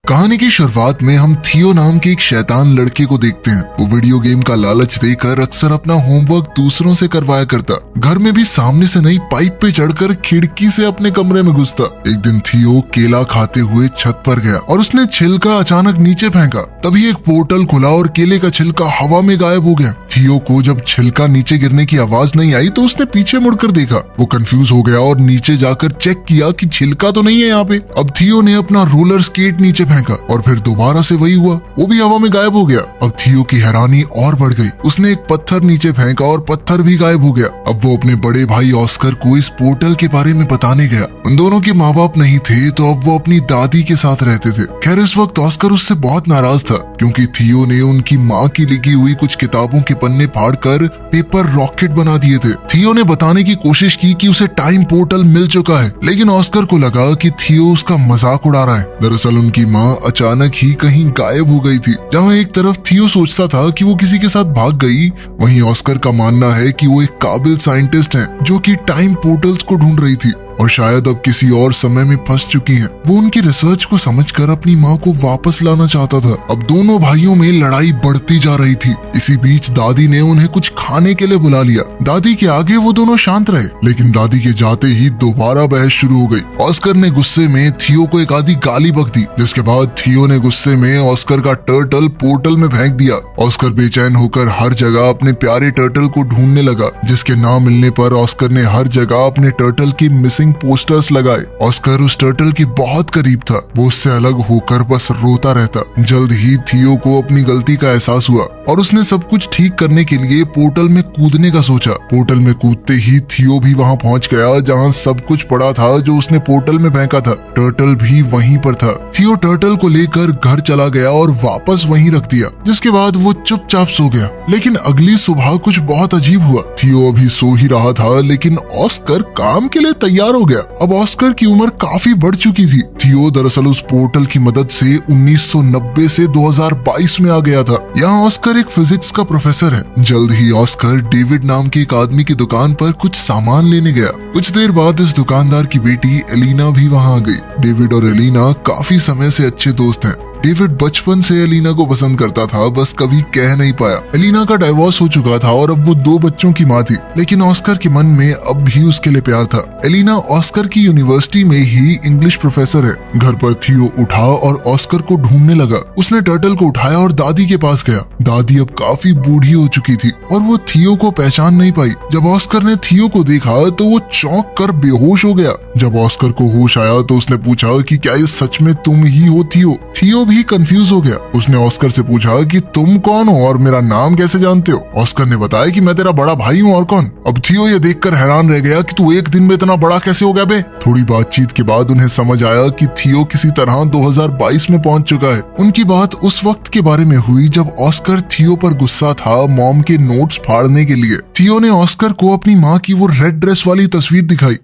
कहानी की शुरुआत में हम थियो नाम के एक शैतान लड़के को देखते हैं। वो वीडियो गेम का लालच देकर अक्सर अपना होमवर्क दूसरों से करवाया करता। घर में भी सामने से नई पाइप पे चढ़कर खिड़की से अपने कमरे में घुसता। एक दिन थियो केला खाते हुए छत पर गया और उसने छिलका अचानक नीचे फेंका। तभी एक पोर्टल खुला और केले का छिलका हवा में गायब हो गया। थियो को जब छिलका नीचे गिरने की आवाज नहीं आई तो उसने पीछे मुड़कर देखा। वो कंफ्यूज हो गया और नीचे जाकर चेक किया कि छिलका तो नहीं है यहाँ पे। अब थियो ने अपना रोलर स्केट नीचे फेंका और फिर दोबारा से वही हुआ, वो भी हवा में गायब हो गया। अब थियो की हैरानी और बढ़ गई। उसने एक पत्थर नीचे फेंका और पत्थर भी गायब हो गया। अब वो अपने बड़े भाई ऑस्कर को इस पोर्टल के बारे में बताने गया। उन दोनों के माँ बाप नहीं थे तो अब वो अपनी दादी के साथ रहते थे। खैर इस वक्त ऑस्कर उससे बहुत नाराज था क्योंकि थियो ने उनकी माँ की लिखी हुई कुछ किताबों के पन्ने फाड़कर पेपर रॉकेट बना दिए थे। थियो ने बताने की कोशिश की कि उसे टाइम पोर्टल मिल चुका है, लेकिन ऑस्कर को लगा कि थियो उसका मजाक उड़ा रहा है। दरअसल उनकी माँ अचानक ही कहीं गायब हो गई थी। जहाँ एक तरफ थियो सोचता था कि वो किसी के साथ भाग गई, वहीं ऑस्कर का मानना है कि वो एक काबिल साइंटिस्ट है जो कि टाइम पोर्टल्स को ढूंढ रही थी और शायद अब किसी और समय में फंस चुकी हैं। वो उनकी रिसर्च को समझकर अपनी माँ को वापस लाना चाहता था। अब दोनों भाइयों में लड़ाई बढ़ती जा रही थी। इसी बीच दादी ने उन्हें कुछ खाने के लिए बुला लिया। दादी के आगे वो दोनों शांत रहे, लेकिन दादी के जाते ही दोबारा बहस शुरू हो गई। ऑस्कर ने गुस्से में थियो को एक आधी गाली बक दी, जिसके बाद थियो ने गुस्से में ऑस्कर का टर्टल पोर्टल में फेंक दिया। ऑस्कर बेचैन होकर हर जगह अपने प्यारे टर्टल को ढूंढने लगा, जिसके ना मिलने पर ऑस्कर ने हर जगह अपने टर्टल की मिसिंग पोस्टर्स लगाए। ऑस्कर उस टर्टल के बहुत करीब था। वो उससे अलग होकर बस रोता रहता। जल्द ही थियो को अपनी गलती का एहसास हुआ और उसने सब कुछ ठीक करने के लिए पोर्टल में कूदने का सोचा। पोर्टल में कूदते ही थियो भी वहां पहुंच गया जहां सब कुछ पड़ा था जो उसने पोर्टल में फेंका था। टर्टल भी वहीं पर था। थियो टर्टल को लेकर घर चला गया और वापस वहीं रख दिया, जिसके बाद वो चुपचाप सो गया। लेकिन अगली सुबह कुछ बहुत अजीब हुआ। थियो अभी सो ही रहा था, लेकिन ऑस्कर काम के लिए तैयार हो गया। अब ऑस्कर की उम्र काफी बढ़ चुकी थी। थियो दरअसल उस पोर्टल की मदद से 1990 से 2022 में आ गया था। यहाँ ऑस्कर एक फिजिक्स का प्रोफेसर है। जल्द ही ऑस्कर डेविड नाम के एक आदमी की दुकान पर कुछ सामान लेने गया। कुछ देर बाद इस दुकानदार की बेटी एलिना भी वहाँ आ गई। डेविड और एलिना काफी समय से अच्छे दोस्त हैं। डेविड बचपन से एलिना को पसंद करता था, बस कभी कह नहीं पाया। एलिना का डाइवोर्स हो चुका था और अब वो 2 बच्चों की माँ थी, लेकिन ऑस्कर के मन में अब भी उसके लिए प्यार था। एलिना ऑस्कर की यूनिवर्सिटी में ही इंग्लिश प्रोफेसर है। घर पर थियो उठा और ऑस्कर को ढूंढने लगा। उसने टर्टल को उठाया और दादी के पास गया। दादी अब काफी बूढ़ी हो चुकी थी और वो थियो को पहचान नहीं पाई। जब ऑस्कर ने थियो को देखा तो वो चौंक कर बेहोश हो गया। जब ऑस्कर को होश आया तो उसने पूछा कि क्या ये सच में तुम ही हो थियो? थियो भी कंफ्यूज हो गया। उसने ऑस्कर से पूछा कि तुम कौन हो और मेरा नाम कैसे जानते हो? ऑस्कर ने बताया कि मैं तेरा बड़ा भाई हूँ, और कौन? अब थियो ये देखकर हैरान रह गया कि तू एक दिन में इतना बड़ा कैसे हो गया बे? थोड़ी बातचीत के बाद उन्हें समझ आया कि थियो किसी तरह 2022 में पहुंच चुका है। उनकी बात उस वक्त के बारे में हुई जब ऑस्कर थियो पर गुस्सा था मॉम के नोट्स फाड़ने के लिए। थियो ने ऑस्कर को अपनी माँ की वो रेड ड्रेस वाली तस्वीर दिखाई।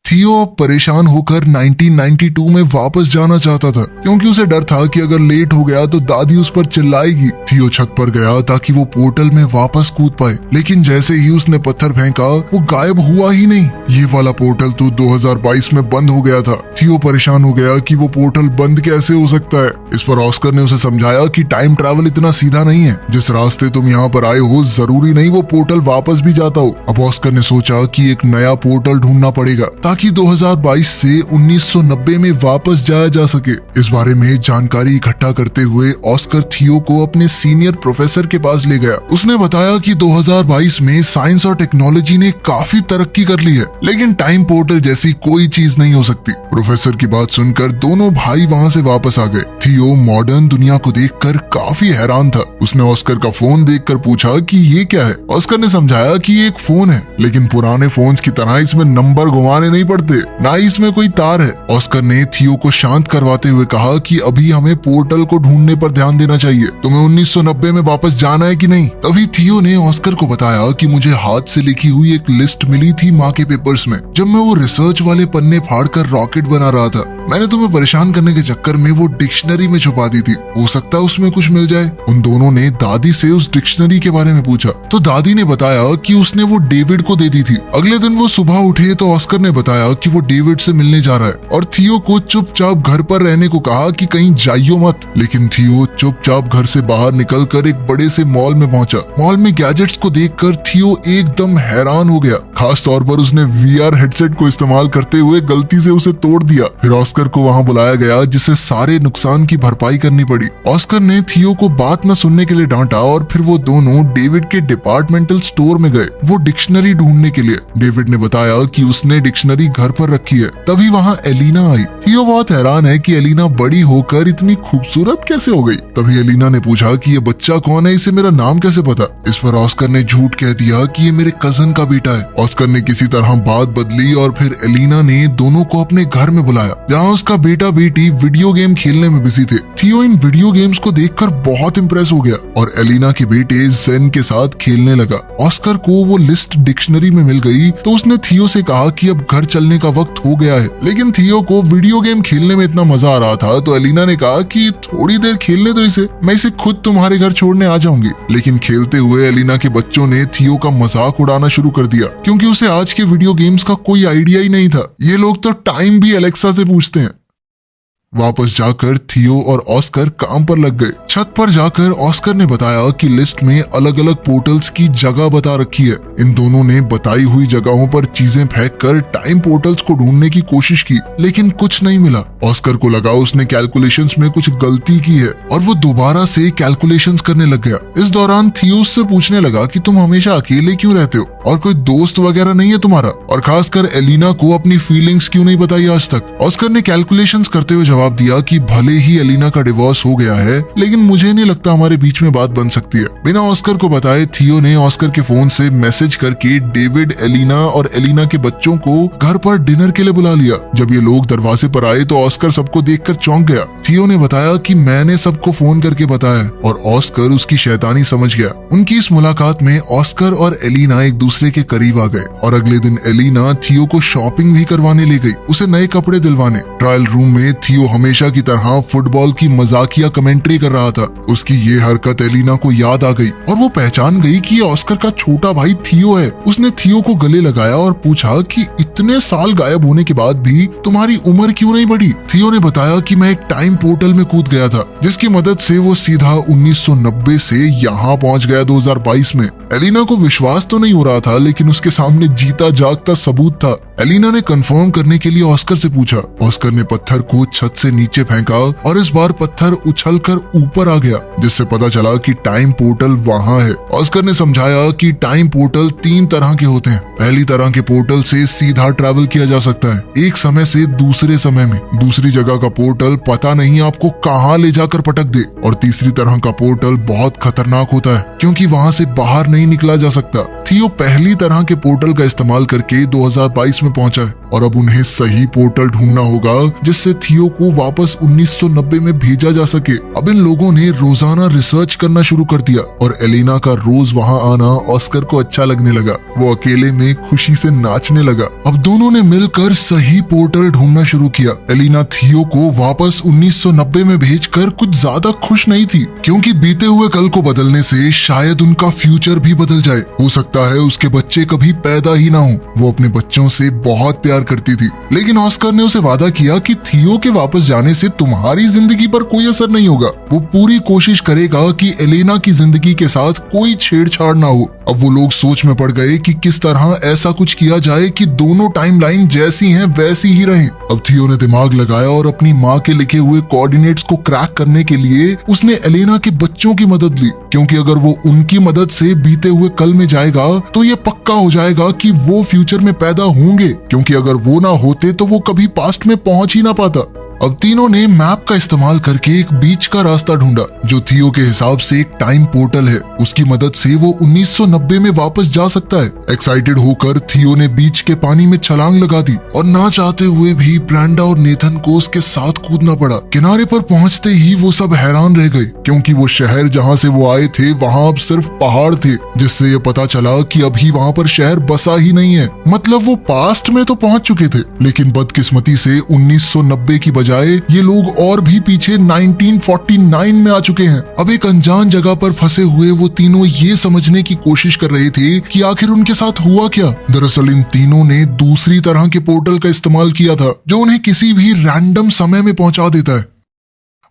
थियो अब परेशान होकर 1992 में वापस जाना चाहता था क्योंकि उसे डर था कि अगर लेट हो गया तो दादी उस पर चिल्लाएगी। थियो छत पर गया ताकि वो पोर्टल में वापस कूद पाए, लेकिन जैसे ही उसने पत्थर फेंका वो गायब हुआ ही नहीं। ये वाला पोर्टल तो 2022 में बंद हो गया था। थियो परेशान हो गया कि वो पोर्टल बंद कैसे हो सकता है। इस पर ऑस्कर ने उसे समझाया कि टाइम ट्रैवल इतना सीधा नहीं है। जिस रास्ते तुम यहाँ पर आए हो जरूरी नहीं वो पोर्टल वापस भी जाता हो। अब ऑस्कर ने सोचा कि एक नया पोर्टल ढूंढना पड़ेगा ताकि 2022 से 1990 में वापस जाया जा सके। इस बारे में जानकारी इकट्ठा करते हुए ऑस्कर थियो को अपने सीनियर प्रोफेसर के पास ले गया। उसने बताया कि 2022 में साइंस और टेक्नोलॉजी ने काफी तरक्की कर ली है, लेकिन टाइम पोर्टल जैसी कोई चीज नहीं हो सकती। प्रोफेसर की बात सुनकर दोनों भाई वहाँ से वापस आ गए। थियो मॉडर्न दुनिया को देखकर काफी हैरान था। उसने ऑस्कर का फोन देखकर पूछा कि ये क्या है। ऑस्कर ने समझाया कि ये एक फोन है, लेकिन पुराने फोन्स की तरह इसमें नंबर घुमाने नहीं पड़ते, ना ही इसमें कोई तार है। ऑस्कर ने थियो को शांत करवाते हुए कहा कि अभी हमें पोर्टल को ढूंढने पर ध्यान देना चाहिए। तुम्हें 1990 में वापस जाना है कि नहीं? तभी थियो ने ऑस्कर को बताया कि मुझे हाथ से लिखी हुई एक लिस्ट मिली थी माँ के पेपर्स में, जब मैं वो रिसर्च वाले पन्ने फाड़कर रॉकेट बना रहा था। मैंने तुम्हें परेशान करने के चक्कर में वो डिक्शनरी में छुपा दी थी, हो सकता है उसमें कुछ मिल जाए। उन दोनों ने दादी से उस डिक्शनरी के बारे में पूछा तो दादी ने बताया कि उसने वो डेविड को दे दी थी। अगले दिन वो सुबह उठे तो ऑस्कर ने बताया कि वो डेविड से मिलने जा रहा है और थियो को चुपचाप घर पर रहने को कहा कि कहीं जाइयो मत। लेकिन थियो चुपचाप घर से बाहर निकलकर एक बड़े से मॉल में पहुंचा। मॉल में गैजेट्स को देखकर थियो एकदम हैरान हो गया। खास तौर पर उसने वीआर हेडसेट को इस्तेमाल करते हुए गलती से उसे तोड़ दिया। फिर ऑस्कर को वहां बुलाया गया जिसे सारे नुकसान की भरपाई करनी पड़ी। ऑस्कर ने थियो को बात न सुनने के लिए डांटा और फिर वो दोनों डेविड के डिपार्टमेंटल स्टोर में गए वो डिक्शनरी ढूंढने के लिए। डेविड ने बताया कि उसने डिक्शनरी घर पर रखी है। तभी वहाँ एलिना आई। थियो बहुत हैरान है कि एलिना बड़ी होकर इतनी खूबसूरत कैसे हो गई। तभी एलिना ने पूछा कि ये बच्चा कौन है, इसे मेरा नाम कैसे पता। इस पर ऑस्कर ने झूठ कह दिया कि ये मेरे कजन का बेटा है। ऑस्कर ने किसी तरह बात बदली और फिर एलिना ने दोनों को अपने घर में बुलाया जहाँ उसका बेटा बेटी वीडियो गेम खेलने में बिजी थे। थियो इन वीडियो गेम्स को देखकर बहुत इंप्रेस हो गया और एलिना के बेटे जेन के साथ खेलने लगा। ऑस्कर को वो लिस्ट डिक्शनरी में मिल गई तो उसने थियो से कहा कि अब घर चलने का वक्त हो गया है। लेकिन थियो को वीडियो गेम खेलने में इतना मजा आ रहा था तो एलिना ने कहा कि थोड़ी देर खेलने दो इसे, मैं इसे खुद तुम्हारे घर छोड़ने आ जाऊंगी। लेकिन खेलते हुए एलिना के बच्चों ने थियो का मजाक उड़ाना शुरू कर दिया क्योंकि उसे आज के वीडियो गेम्स का कोई आइडिया ही नहीं था। ये लोग तो टाइम भी एलेक्सा से पूछते हैं। वापस जाकर थियो और ऑस्कर काम पर लग गए। छत पर जाकर ऑस्कर ने बताया कि लिस्ट में अलग अलग पोर्टल्स की जगह बता रखी है। इन दोनों ने बताई हुई जगहों पर चीजें फेंक कर टाइम पोर्टल्स को ढूंढने की कोशिश की लेकिन कुछ नहीं मिला। ऑस्कर को लगा उसने कैलकुलेशंस में कुछ गलती की है और वो दोबारा से कैलकुलेशंस करने लग गया। इस दौरान थियो उससे पूछने लगा कि तुम हमेशा अकेले क्यों रहते हो और कोई दोस्त वगैरह नहीं है तुम्हारा, और खासकर एलिना को अपनी फीलिंग्स क्यों नहीं बताई आज तक। ऑस्कर ने कैलकुलेशंस करते हुए जवाब दिया कि भले ही एलिना का डिवोर्स हो गया है लेकिन मुझे नहीं लगता हमारे बीच में बात बन सकती है। बिना ऑस्कर को बताए थियो ने ऑस्कर के फोन से मैसेज करके डेविड, एलिना और एलिना के बच्चों को घर पर डिनर के लिए बुला लिया। जब ये लोग दरवाजे पर आए तो ऑस्कर सबको देखकर चौंक गया। थियो ने बताया कि मैंने सबको फोन करके बताया और ऑस्कर उसकी शैतानी समझ गया। उनकी इस मुलाकात में ऑस्कर और एलिना एक दूसरे के करीब आ गए और अगले दिन एलिना थियो को शॉपिंग भी करवाने ले गई, उसे नए कपड़े दिलवाने। ट्रायल रूम में थियो हमेशा की तरह फुटबॉल की मजाकिया कमेंट्री कर रहा था। उसकी ये हरकत एलिना को याद आ गई और वो पहचान गई कि ये ऑस्कर का छोटा भाई थियो है। उसने थियो को गले लगाया और पूछा कि इतने साल गायब होने के बाद भी तुम्हारी उम्र क्यों नहीं बढ़ी। थियो ने बताया कि मैं एक टाइम पोर्टल में कूद गया था जिसकी मदद से वो सीधा 1990 से यहाँ पहुंच गया 2022 में। एलिना को विश्वास तो नहीं हो रहा था लेकिन उसके सामने जीता जागता सबूत था। एलिना ने कंफर्म करने के लिए ऑस्कर से पूछा। ऑस्कर ने पत्थर को छत से नीचे फेंका और इस बार पत्थर उछलकर ऊपर आ गया जिससे पता चला कि टाइम पोर्टल वहां है। ऑस्कर ने समझाया कि टाइम पोर्टल 3 तरह के होते हैं। पहली तरह के पोर्टल से सीधा ट्रैवल किया जा सकता है एक समय से दूसरे समय में। दूसरी जगह का पोर्टल पता नहीं आपको कहाँ ले जाकर पटक दे। और तीसरी तरह का पोर्टल बहुत खतरनाक होता है क्योंकि वहां से बाहर नहीं निकला जा सकता। थियो पहली तरह के पोर्टल का इस्तेमाल करके 2022 में पहुंचा है और अब उन्हें सही पोर्टल ढूंढना होगा जिससे थियो को वापस 1990 में भेजा जा सके। अब इन लोगों ने रोजाना रिसर्च करना शुरू कर दिया और एलिना का रोज वहां आना ऑस्कर को अच्छा लगने लगा। वो अकेले में खुशी से नाचने लगा। अब दोनों ने मिलकर सही पोर्टल ढूंढना शुरू किया। एलिना थियो को वापस 1990 में भेजकर कुछ ज्यादा खुश नहीं थी क्योंकि बीते हुए कल को बदलने से शायद उनका फ्यूचर भी बदल जाए। हो सकता है उसके बच्चे कभी पैदा ही ना हो। वो अपने बच्चों से बहुत प्यार करती थी लेकिन ऑस्कर ने उसे वादा किया कि थियो के वापस जाने से तुम्हारी जिंदगी पर कोई असर नहीं होगा। वो पूरी कोशिश करेगा कि एलिना की जिंदगी के साथ कोई छेड़छाड़ ना हो। अब वो लोग सोच में पड़ गए कि किस तरह ऐसा कुछ किया जाए कि दोनों टाइमलाइन जैसी हैं वैसी ही रहें। अब थियो ने दिमाग लगाया और अपनी माँ के लिखे हुए कोऑर्डिनेट्स को क्रैक करने के लिए उसने एलिना के बच्चों की मदद ली क्योंकि अगर वो उनकी मदद से बीते हुए कल में जाएगा तो ये पक्का हो जाएगा कि वो फ्यूचर में पैदा होंगे क्योंकि अगर वो ना होते तो वो कभी पास्ट में पहुंच ही ना पाता। अब तीनों ने मैप का इस्तेमाल करके एक बीच का रास्ता ढूंढा जो थियो के हिसाब से एक टाइम पोर्टल है। उसकी मदद से वो 1990 में वापस जा सकता है। एक्साइटेड होकर थियो ने बीच के पानी में छलांग लगा दी और ना चाहते हुए भी ब्रेंडा और नेथन को उसके साथ कूदना पड़ा। किनारे पर पहुंचते ही वो सब हैरान रह गए क्योंकि वो शहर जहां से वो आए थे वहां अब सिर्फ पहाड़ थे, जिससे ये पता चला कि अभी वहां पर शहर बसा ही नहीं है। मतलब वो पास्ट में तो पहुंच चुके थे, लेकिन बदकिस्मती से 1990 की बजाय ये लोग और भी पीछे 1949 में आ चुके हैं। अब एक अनजान जगह पर फंसे हुए वो तीनों ये समझने की कोशिश कर रहे थे कि आखिर उनके साथ हुआ क्या। दरअसल इन तीनों ने दूसरी तरह के पोर्टल का इस्तेमाल किया था जो उन्हें किसी भी रैंडम समय में पहुंचा देता है।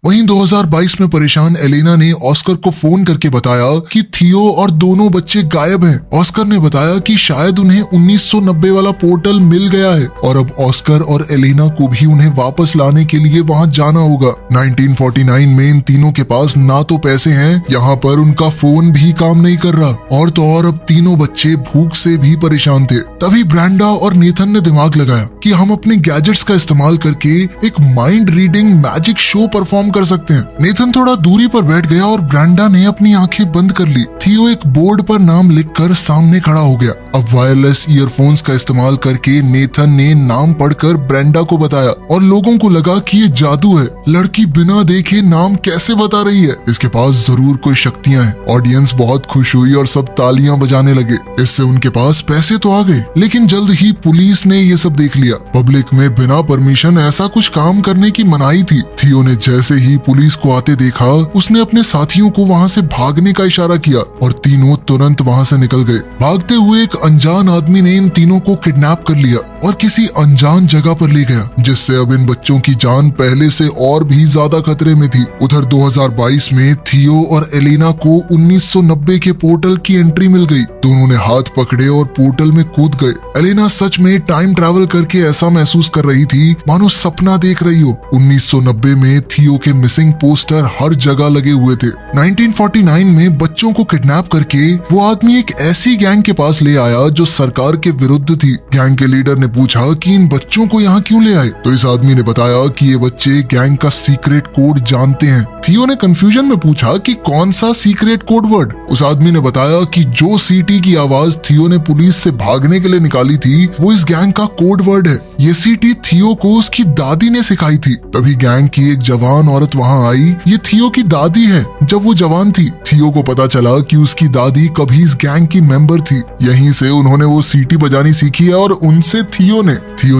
वहीं 2022 में परेशान एलेना ने ऑस्कर को फोन करके बताया कि थियो और दोनों बच्चे गायब हैं। ऑस्कर ने बताया कि शायद उन्हें 1990 वाला पोर्टल मिल गया है और अब ऑस्कर और एलेना को भी उन्हें वापस लाने के लिए वहां जाना होगा। 1949 में इन तीनों के पास ना तो पैसे हैं, यहाँ पर उनका फोन भी काम नहीं कर रहा और तो और अब तीनों बच्चे भूख से भी परेशान थे। तभी ब्रेंडा और नेथन ने दिमाग लगाया कि हम अपने गैजेट्स का इस्तेमाल करके एक mind reading magic show perform कर सकते हैं। नेथन थोड़ा दूरी पर बैठ गया और ब्रेंडा ने अपनी आंखें बंद कर ली। थियो एक बोर्ड पर नाम लिखकर सामने खड़ा हो गया। अब वायरलेस ईयरफोन्स का इस्तेमाल करके नेथन ने नाम पढ़कर ब्रेंडा को बताया और लोगों को लगा कि ये जादू है। लड़की बिना देखे नाम कैसे बता रही है, इसके पास जरूर कोई शक्तियां हैं। ऑडियंस बहुत खुश हुई और सब तालियां बजाने लगे। इससे उनके पास पैसे तो आ गए, लेकिन जल्द ही पुलिस ने ये सब देख लिया। पब्लिक में बिना परमिशन ऐसा कुछ काम करने की मनाही थी। थियो ने जैसे ही पुलिस को आते देखा, उसने अपने साथियों को वहां से भागने का इशारा किया और तीनों तुरंत वहां से निकल गए। भागते हुए एक अनजान आदमी ने इन तीनों को किडनैप कर लिया और किसी अनजान जगह पर ले गया, जिससे अब इन बच्चों की जान पहले से और भी ज्यादा खतरे में थी। उधर 2022 में थियो और एलेना को 1990 के पोर्टल की एंट्री मिल गई। दोनों ने हाथ पकड़े और पोर्टल में कूद गए। एलेना सच में टाइम ट्रैवल करके ऐसा महसूस कर रही थी मानो सपना देख रही हो। 1990 में थियो के मिसिंग पोस्टर हर जगह लगे हुए थे। 1949 में बच्चों को किडनैप करके वो आदमी एक ऐसी गैंग के पास ले आया जो सरकार के विरुद्ध थी। गैंग के लीडर ने पूछा कि इन बच्चों को यहाँ क्यों ले आए, तो इस आदमी ने बताया कि ये बच्चे गैंग का सीक्रेट कोड जानते हैं। थियो ने कंफ्यूजन में पूछा कि कौन सा सीक्रेट कोड वर्ड। उस आदमी ने बताया कि जो सीटी की आवाज थियो ने पुलिस से भागने के लिए निकाली थी वो इस गैंग का कोड वर्ड है। ये सीटी थियो को उसकी दादी ने सिखाई थी। तभी गैंग की एक जवान औरत वहां आई। ये थियो की दादी है। जब वो जवान थी, थियो को पता चला कि उसकी दादी कभी इस गैंग की मेंबर थी। यहीं से उन्होंने वो सीटी बजानी सीखी है और उनसे थियो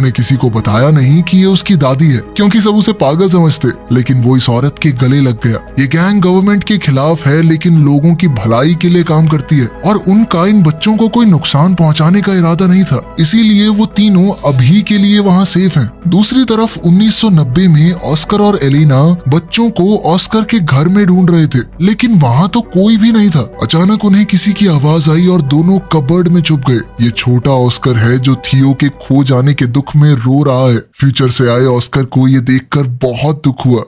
ने किसी को बताया नहीं कि ये उसकी दादी है, क्योंकि सब उसे पागल समझते, लेकिन वो इस औरत के गले लग गया। ये गैंग गवर्नमेंट के खिलाफ है, लेकिन लोगों की भलाई के लिए काम करती है और उनका इन बच्चों को कोई नुकसान पहुंचाने का इरादा नहीं था। इसीलिए वो तीनों अभी के लिए वहां सेफ हैं। दूसरी तरफ 1990 में ऑस्कर और एलेना बच्चों को ऑस्कर के घर में ढूंढ रहे थे, लेकिन वहां तो कोई भी नहीं था। अचानक उन्हें किसी की आवाज आई और दोनों कबर्ड में छुप गए। ये छोटा ऑस्कर है जो थियो के खो जाने के दुख में रो रहा है। फ्यूचर से आए ऑस्कर को ये देखकर बहुत दुख हुआ।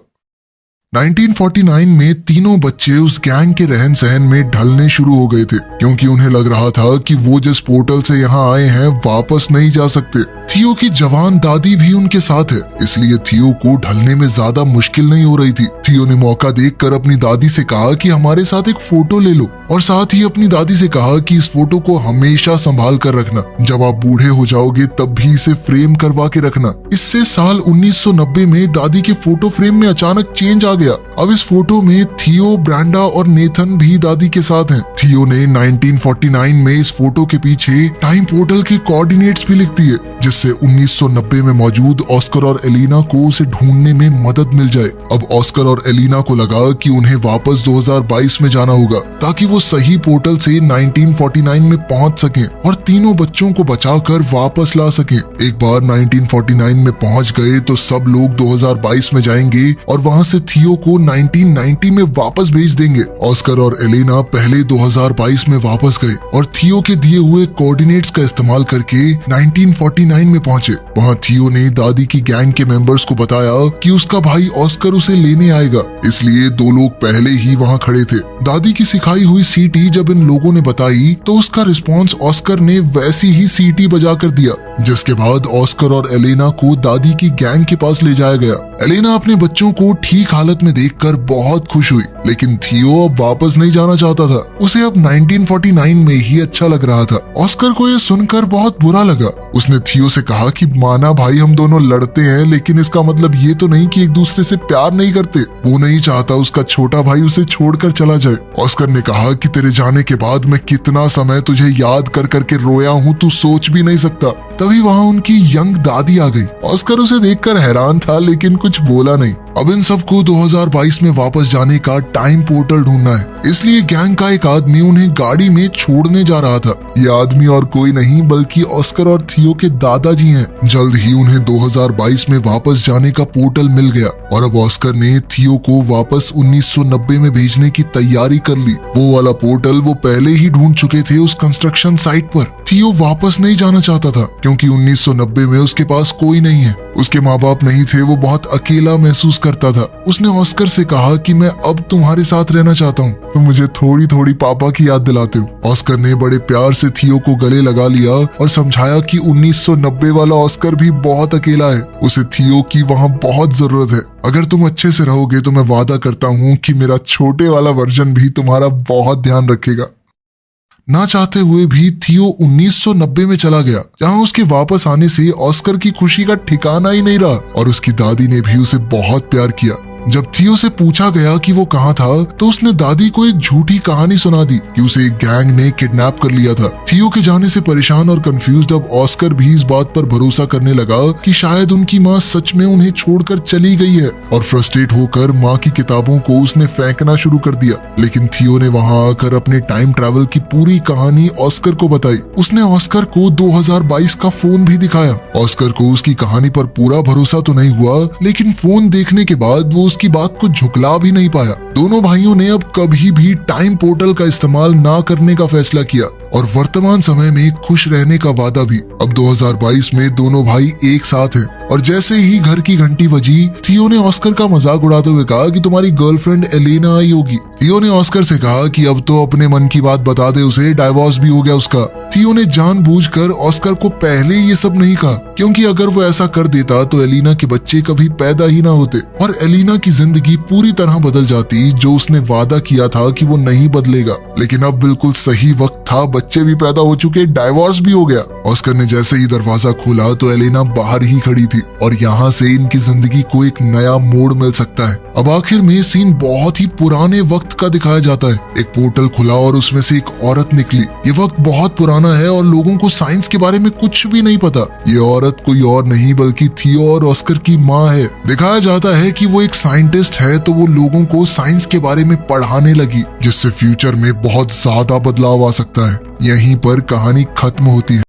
1949 में तीनों बच्चे उस गैंग के रहन सहन में ढलने शुरू हो गए थे, क्योंकि उन्हें लग रहा था कि वो जिस पोर्टल से यहाँ आए हैं वापस नहीं जा सकते। थियो की जवान दादी भी उनके साथ है, इसलिए थियो को ढलने में ज्यादा मुश्किल नहीं हो रही थी। थियो ने मौका देखकर अपनी दादी से कहा कि हमारे साथ एक फोटो ले लो और साथ ही अपनी दादी से कहा कि इस फोटो को हमेशा संभाल कर रखना। जब आप बूढ़े हो जाओगे तब भी इसे फ्रेम करवा के रखना। इससे साल 1990 में दादी के फोटो फ्रेम में अचानक चेंज आ गया। अब इस फोटो में थियो, ब्रेंडा और नेथन भी दादी के साथ हैं। थियो ने 1949 में इस फोटो के पीछे टाइम पोर्टल के कोऑर्डिनेट्स भी लिख दिए, जिससे 1990 में मौजूद ऑस्कर और एलेना को उसे ढूंढने में मदद मिल जाए। अब ऑस्कर और एलेना को लगा कि उन्हें वापस 2022 में जाना होगा ताकि वो सही पोर्टल से 1949 में पहुंच सकें और तीनों बच्चों को बचाकर वापस ला सकें। एक बार 1949 में पहुंच गए तो सब लोग 2022 में जाएंगे और वहां से थियो को 1990 में वापस भेज देंगे। ऑस्कर और एलेना पहले 2022 में वापस गए और थियो के दिए हुए कोऑर्डिनेट्स का इस्तेमाल करके 1949 में पहुंचे। वहां थियो ने दादी की गैंग के मेंबर्स को बताया कि उसका भाई ऑस्कर उसे लेने आएगा, इसलिए दो लोग पहले ही वहां खड़े थे। दादी की सिखाई हुई सीटी जब इन लोगों ने बताई तो उसका रिस्पॉन्स ऑस्कर ने वैसी ही सीटी बजा कर दिया, जिसके बाद ऑस्कर और एलेना को दादी की गैंग के पास ले जाया गया। एलेना अपने बच्चों को ठीक हालत में देखकर बहुत खुश हुई, लेकिन थियो अब वापस नहीं जाना चाहता था। उसे अब 1949 में ही अच्छा लग रहा था। ऑस्कर को यह सुनकर बहुत बुरा लगा। उसने थियो से कहा कि माना भाई हम दोनों लड़ते हैं, लेकिन इसका मतलब ये तो नहीं कि एक दूसरे से प्यार नहीं करते। वो नहीं चाहता उसका छोटा भाई उसे छोड़कर चला जाए। ऑस्कर ने कहा कि तेरे जाने के बाद मैं कितना समय तुझे याद कर करके रोया हूँ, तू सोच भी नहीं सकता। तभी वहाँ उनकी यंग दादी आ गई। ऑस्कर उसे देखकर हैरान था, लेकिन कुछ बोला नहीं। अब इन सबको 2022 में वापस जाने का टाइम पोर्टल ढूंढना है, इसलिए गैंग का एक आदमी उन्हें गाड़ी में छोड़ने जा रहा था। ये आदमी और कोई नहीं बल्कि ऑस्कर और थियो के दादाजी हैं। जल्द ही उन्हें 2022 में वापस जाने का पोर्टल मिल गया और अब ऑस्कर ने थियो को वापस 1990 में भेजने की तैयारी कर ली। वो वाला पोर्टल वो पहले ही ढूंढ चुके थे उस कंस्ट्रक्शन साइट पर। थियो वापस नहीं जाना चाहता था क्योंकि 1990 में उसके पास कोई नहीं है। उसके माँ बाप नहीं थे, वो बहुत अकेला महसूस करता था। उसने ऑस्कर से कहा कि मैं अब तुम्हारे साथ रहना चाहता हूँ, तुम मुझे थोड़ी थोड़ी पापा की याद दिलाते हो। ऑस्कर ने बड़े प्यार से थियो को गले लगा लिया और समझाया कि 1990 वाला ऑस्कर भी बहुत अकेला है, उसे थियो की वहाँ बहुत जरूरत है। अगर तुम अच्छे से रहोगे तो मैं वादा करता हूँ कि मेरा छोटे वाला वर्जन भी तुम्हारा बहुत ध्यान रखेगा। ना चाहते हुए भी थियो 1990 में चला गया, जहां उसके वापस आने से ऑस्कर की खुशी का ठिकाना ही नहीं रहा और उसकी दादी ने भी उसे बहुत प्यार किया। जब थियो से पूछा गया कि वो कहाँ था, तो उसने दादी को एक झूठी कहानी सुना दी कि उसे एक गैंग ने किडनैप कर लिया था। थियो के जाने से परेशान और कंफ्यूज्ड अब ऑस्कर भी इस बात पर भरोसा करने लगा कि शायद उनकी माँ सच में उन्हें छोड़कर चली गई है और फ्रस्ट्रेट होकर माँ की किताबों को उसने फेंकना शुरू कर दिया। लेकिन थियो ने वहाँ आकर अपने टाइम ट्रैवल की पूरी कहानी ऑस्कर को बताई। उसने ऑस्कर को 2022 का फोन भी दिखाया। ऑस्कर को उसकी कहानी पर पूरा भरोसा तो नहीं हुआ, लेकिन फोन देखने के बाद वो उसकी बात को झुकला भी नहीं पाया। दोनों भाइयों ने अब कभी भी टाइम पोर्टल का इस्तेमाल ना करने का फैसला किया और वर्तमान समय में खुश रहने का वादा भी। अब 2022 में दोनों भाई एक साथ हैं और जैसे ही घर की घंटी बजी, थियो ने ऑस्कर का मजाक उड़ाते हुए कहा कि तुम्हारी गर्लफ्रेंड एलेना आई होगी। थियो ने ऑस्कर से कहा कि अब तो अपने मन की बात बता दे उसे, डाइवोर्स भी हो गया उसका। थियो ने जानबूझकर ऑस्कर को पहले ये सब नहीं कहा, क्योंकि अगर वो ऐसा कर देता तो एलिना के बच्चे कभी पैदा ही ना होते और एलिना की जिंदगी पूरी तरह बदल जाती, जो उसने वादा किया था कि वो नहीं बदलेगा। लेकिन अब बिल्कुल सही वक्त था, बच्चे भी पैदा हो चुके, डाइवोर्स भी हो गया। ऑस्कर ने जैसे ही दरवाजा खोला तो एलिना बाहर ही खड़ी थी और यहाँ से इनकी जिंदगी को एक नया मोड़ मिल सकता है। अब आखिर में सीन बहुत ही पुराने वक्त का दिखाया जाता है। एक पोर्टल खुला और उसमें से एक औरत निकली। ये वक्त बहुत पुराना है और लोगों को साइंस के बारे में कुछ भी नहीं पता। ये औरत कोई और नहीं बल्कि थियो और ऑस्कर की माँ है। दिखाया जाता है कि वो एक साइंटिस्ट है, तो वो लोगों को साइंस के बारे में पढ़ाने लगी, जिससे फ्यूचर में बहुत ज्यादा बदलाव आ सकता है। यहीं पर कहानी खत्म होती है।